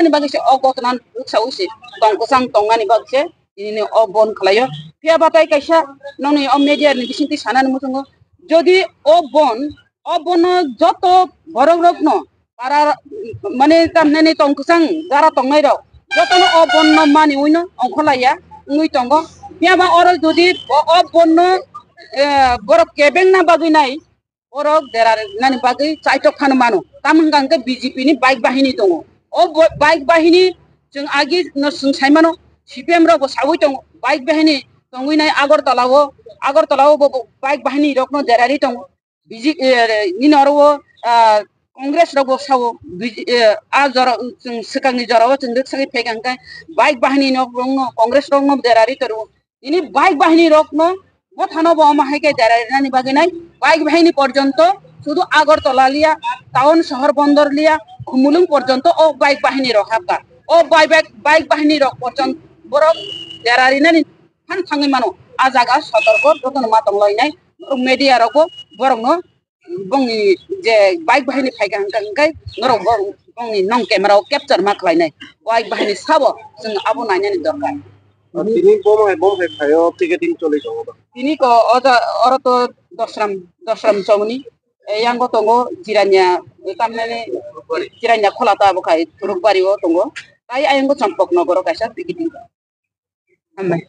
bagi se ogotanan sausi tongkosang tongani bagse ini obon khalayo pia batai kaisa noni o media ni bisinti sanan mutungo যদি obon joto borok rokno para mane tamnani tongkusang jara tongnai rok joto no obon no mani uino ongkholaya ngui tongo piaba oro যদি obon no borok kebeng na bagui nai borok derar nani bagui chaitok khano mano tamangangke BJP ni baik bahini tongo o baik bahini जों आगे न जों साइमानो CPM रको सावै दं bike बाहिनी दंगैनाय आगरतलाव bike बाहिनी रकनो देरारि दं बिजि निनरव कांग्रेस रको सावो आ जर जों सिगांनि जराव जों रक्षानि फैगांगाय बाइक बाहिनी रकनो कांग्रेस रकनो देरारि तरु इनि बाइक बाहिनी रकनो बथानो बमाहायके देरारि नानि बागिनाय बाइक बाहिनी पर्यन्त শুধু আগরতলা লিয়া টাউন শহর বন্দর লিয়া খুমুলুং পর্যন্ত ও বাইক বাহিনী রহাকা ও বাইক বাহিনী রক পর্যন্ত বরক দেরারি নানি ফান থাঙ্গি মানো আজাগা সতর্ক যতন মাতং লইনাই মিডিয়া রকো বরংনো বংনি যে বাইক বাহিনী ফাইগা হাঙ্কাই নরক বংনি নং ক্যামেরা ক্যাপচার মাখলাইনাই বাইক বাহিনী সাবো जों আবো নাইনানি দরকার তিনি বম খায়ো টিকেটিং চলে যাবো তিনি ko অরতো দশরাম চমনি yang ko tongo jiranya tamnani jiranya khola ta bokai turuk bari o tongo tai ayang ko champok nogoro kaisa tikiting amai